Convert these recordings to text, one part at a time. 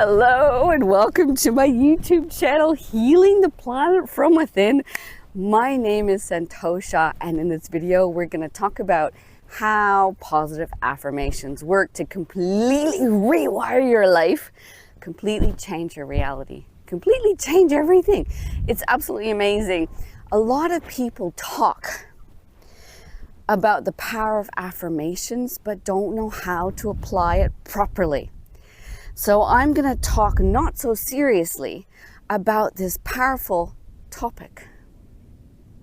Hello and welcome to my YouTube channel, Healing the Planet from Within. My name is Santosha, and in this video we're going to talk about how positive affirmations work to completely rewire your life, completely change your reality, completely change everything. It's absolutely amazing. A lot of people talk about the power of affirmations but don't know how to apply it properly. So I'm going to talk not so seriously about this powerful topic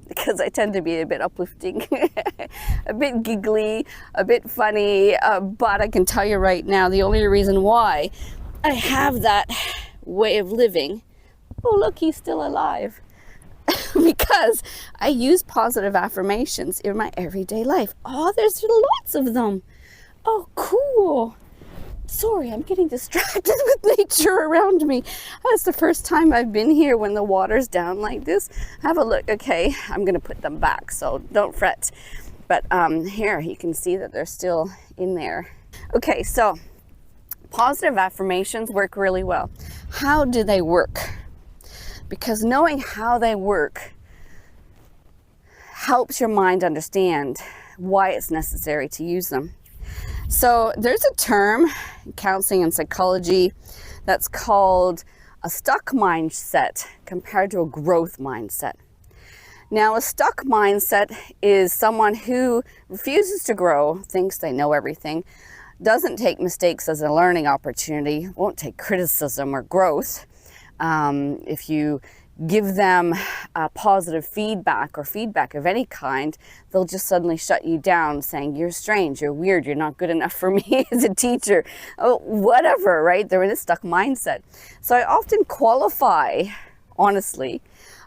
because I tend to be a bit uplifting, a bit giggly, a bit funny, but I can tell you right now, the only reason why I have that way of living, oh look, he's still alive, because I use positive affirmations in my everyday life. Oh, there's lots of them. Oh, cool. Sorry, I'm getting distracted with nature around me. That's the first time I've been here when the water's down like this. Have a look. Okay, I'm going to put them back, so don't fret. But here, you can see that they're still in there. Okay, so positive affirmations work really well. How do they work? Because knowing how they work helps your mind understand why it's necessary to use them. So there's a term in counseling and psychology that's called a stuck mindset compared to a growth mindset. Now, a stuck mindset is someone who refuses to grow, thinks they know everything, doesn't take mistakes as a learning opportunity, won't take criticism or growth. If you give them positive feedback or feedback of any kind, they'll just suddenly shut you down saying, you're strange, you're weird, you're not good enough for me as a teacher, oh, whatever, right? They're in a stuck mindset. So I often qualify, honestly,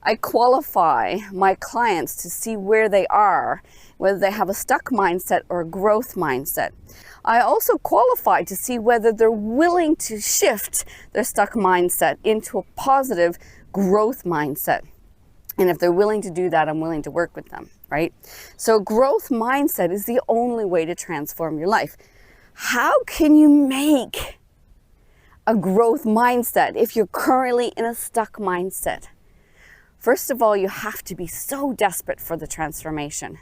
I qualify my clients to see where they are, whether they have a stuck mindset or a growth mindset. I also qualify to see whether they're willing to shift their stuck mindset into a positive growth mindset. And if they're willing to do that, I'm willing to work with them, right? So growth mindset is the only way to transform your life. How can you make a growth mindset if you're currently in a stuck mindset? First of all, you have to be so desperate for the transformation.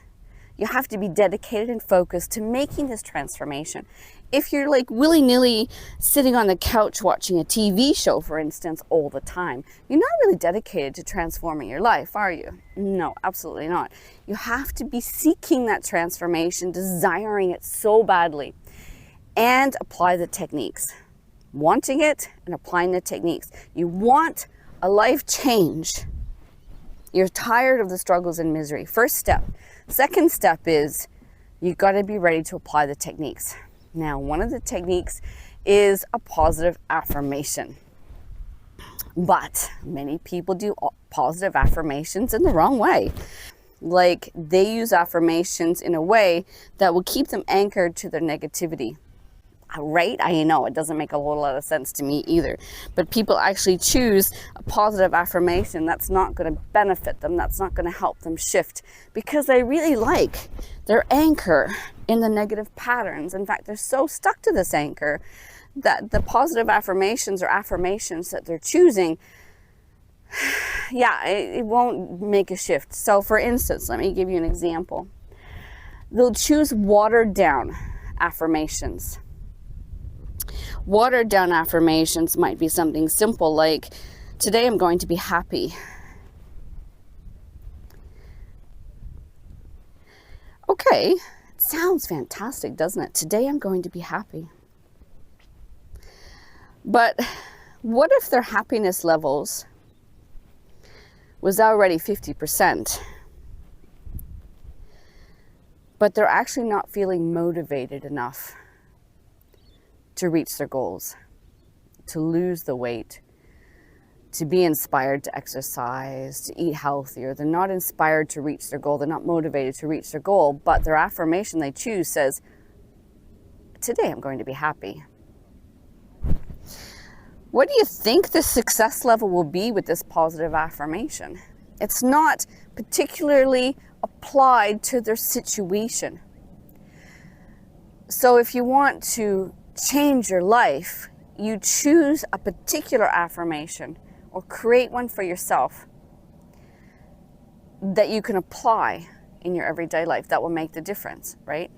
You have to be dedicated and focused to making this transformation. If you're like willy-nilly sitting on the couch watching a TV show, for instance, all the time, you're not really dedicated to transforming your life, are you? No, absolutely not. You have to be seeking that transformation, desiring it so badly, and apply the techniques. Wanting it and applying the techniques. You want a life change. You're tired of the struggles and misery. First step. Second step is you've got to be ready to apply the techniques. Now, one of the techniques is a positive affirmation. But many people do positive affirmations in the wrong way. Like they use affirmations in a way that will keep them anchored to their negativity. Right? I know it doesn't make a whole lot of sense to me either. But people actually choose a positive affirmation that's not going to benefit them, that's not going to help them shift, because they really like their anchor in the negative patterns. In fact, they're so stuck to this anchor that the positive affirmations or affirmations that they're choosing, it won't make a shift. So for instance, let me give you an example. They'll choose watered down affirmations. Watered down affirmations might be something simple like, today I'm going to be happy. Okay, it sounds fantastic, doesn't it? Today I'm going to be happy. But what if their happiness levels was already 50%, but they're actually not feeling motivated enough to reach their goals, to lose the weight, to be inspired to exercise, to eat healthier. They're not inspired to reach their goal. They're not motivated to reach their goal, but their affirmation they choose says, today I'm going to be happy. What do you think the success level will be with this positive affirmation? It's not particularly applied to their situation. So if you want to change your life, you choose a particular affirmation or create one for yourself that you can apply in your everyday life that will make the difference, right?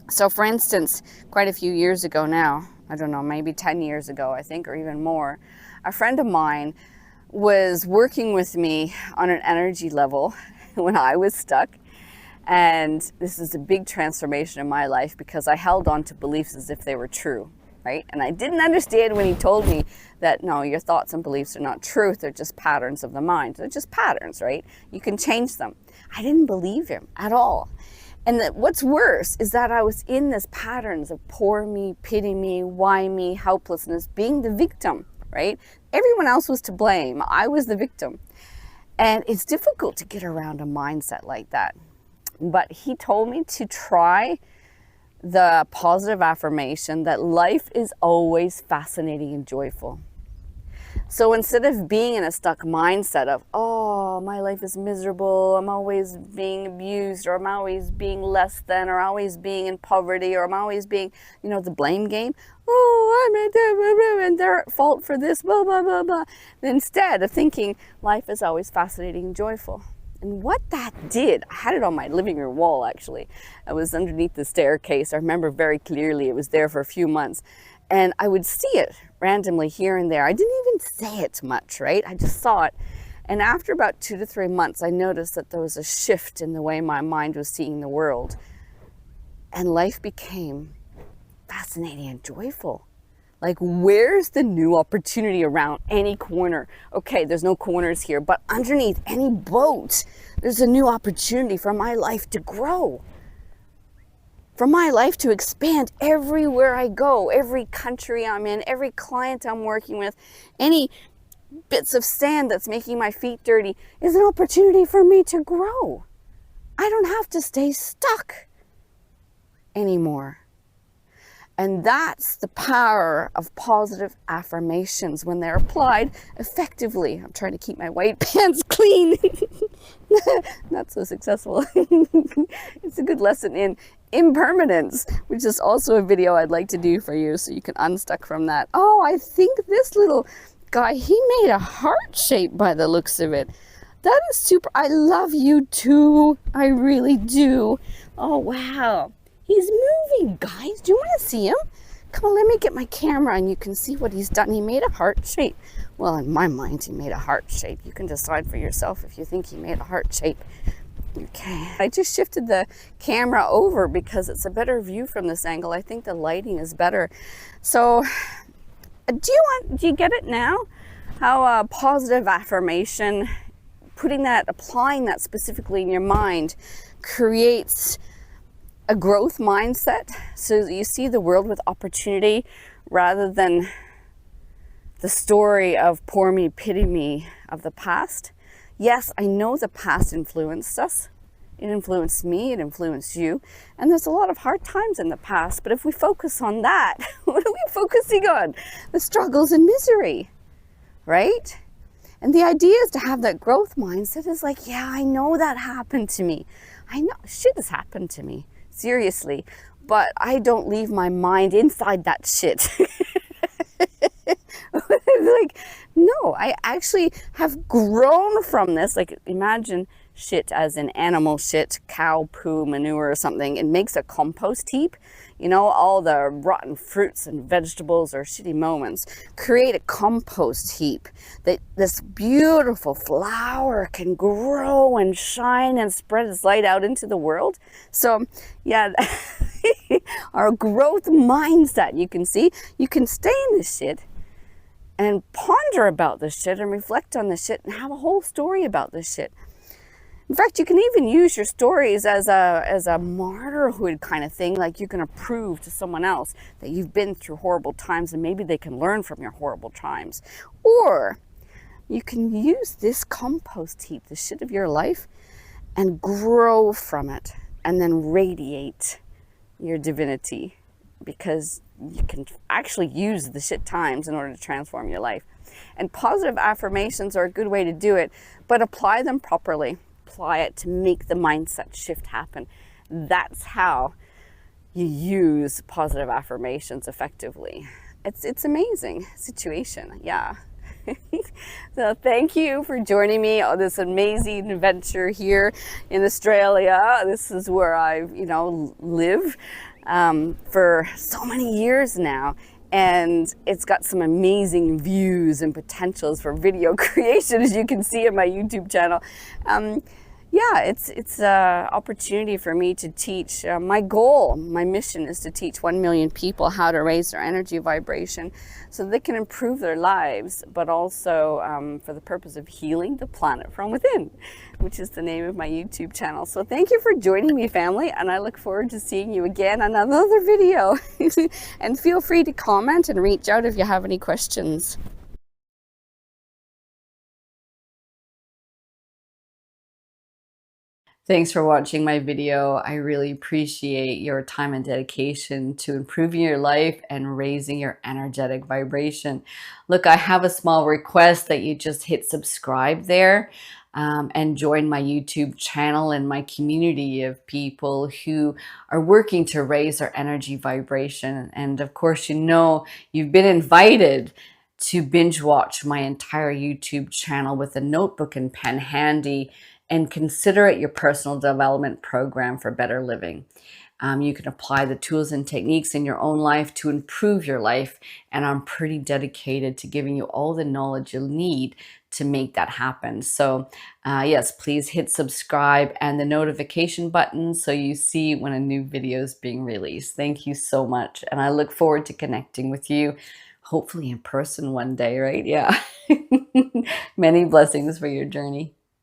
So for instance, quite a few years ago now, I don't know, maybe 10 years ago, I think, or even more, a friend of mine was working with me on an energy level when I was stuck. And this is a big transformation in my life because I held on to beliefs as if they were true, right? And I didn't understand when he told me that, no, your thoughts and beliefs are not truth, they're just patterns of the mind. They're just patterns, right? You can change them. I didn't believe him at all. And what's worse is that I was in this patterns of poor me, pity me, why me, helplessness, being the victim, right? Everyone else was to blame. I was the victim. And it's difficult to get around a mindset like that. But he told me to try the positive affirmation that life is always fascinating and joyful. So instead of being in a stuck mindset of, oh, my life is miserable, I'm always being abused, or I'm always being less than, or always being in poverty, or I'm always being, the blame game. Oh, I'm and they're at fault for this, blah, blah, blah, blah. Instead of thinking life is always fascinating and joyful. And what that did, I had it on my living room wall, actually. I was underneath the staircase. I remember very clearly. It was there for a few months. And I would see it randomly here and there. I didn't even say it much, right? I just saw it. And after about 2 to 3 months, I noticed that there was a shift in the way my mind was seeing the world. And life became fascinating and joyful. Like, where's the new opportunity around any corner? Okay, there's no corners here, but underneath any boat, there's a new opportunity for my life to grow. For my life to expand everywhere I go, every country I'm in, every client I'm working with, any bits of sand that's making my feet dirty is an opportunity for me to grow. I don't have to stay stuck anymore. And that's the power of positive affirmations when they're applied effectively. I'm trying to keep my white pants clean. Not so successful. It's a good lesson in impermanence, which is also a video I'd like to do for you so you can unstuck from that. Oh, I think this little guy, he made a heart shape by the looks of it. That is super. I love you too. I really do. Oh, wow. He's moving, guys. Do you want to see him? Come on, let me get my camera and you can see what he's done. He made a heart shape. Well, in my mind, he made a heart shape. You can decide for yourself if you think he made a heart shape. Okay. I just shifted the camera over because it's a better view from this angle. I think the lighting is better. So, do you get it now? How a positive affirmation, applying that specifically in your mind creates a growth mindset, so that you see the world with opportunity rather than the story of poor me, pity me of the past. Yes, I know the past influenced us. It influenced me, it influenced you, and there's a lot of hard times in the past, but if we focus on that, what are we focusing on? The struggles and misery, right? And the idea is to have that growth mindset is like, yeah, I know that happened to me. I know shit has happened to me. Seriously, but I don't leave my mind inside that shit. Like, no, I actually have grown from this. Like, imagine shit as in animal shit, cow poo, manure or something. It makes a compost heap. All the rotten fruits and vegetables or shitty moments create a compost heap that this beautiful flower can grow and shine and spread its light out into the world. So, yeah, our growth mindset, you can see, you can stay in this shit and ponder about this shit and reflect on this shit and have a whole story about this shit. In fact, you can even use your stories as a martyrhood kind of thing, like you can prove to someone else that you've been through horrible times and maybe they can learn from your horrible times. Or you can use this compost heap, the shit of your life, and grow from it and then radiate your divinity, because you can actually use the shit times in order to transform your life. And positive affirmations are a good way to do it, but apply them properly. Apply it to make the mindset shift happen. That's how you use positive affirmations effectively. it's amazing situation. Yeah. So thank you for joining me on this amazing adventure here in Australia. This is where I, live for so many years now. And it's got some amazing views and potentials for video creation, as you can see in my YouTube channel. Yeah, it's an opportunity for me to teach. My goal, my mission is to teach 1 million people how to raise their energy vibration so they can improve their lives, but also for the purpose of healing the planet from within, which is the name of my YouTube channel. So thank you for joining me, family, and I look forward to seeing you again on another video. And feel free to comment and reach out if you have any questions. Thanks for watching my video. I really appreciate your time and dedication to improving your life and raising your energetic vibration. Look, I have a small request that you just hit subscribe there and join my YouTube channel and my community of people who are working to raise their energy vibration. And of course, you've been invited to binge watch my entire YouTube channel with a notebook and pen handy, and consider it your personal development program for better living. You can apply the tools and techniques in your own life to improve your life, and I'm pretty dedicated to giving you all the knowledge you'll need to make that happen. So yes, please hit subscribe and the notification button so you see when a new video is being released. Thank you so much, and I look forward to connecting with you, hopefully in person one day, right? Yeah. Many blessings for your journey.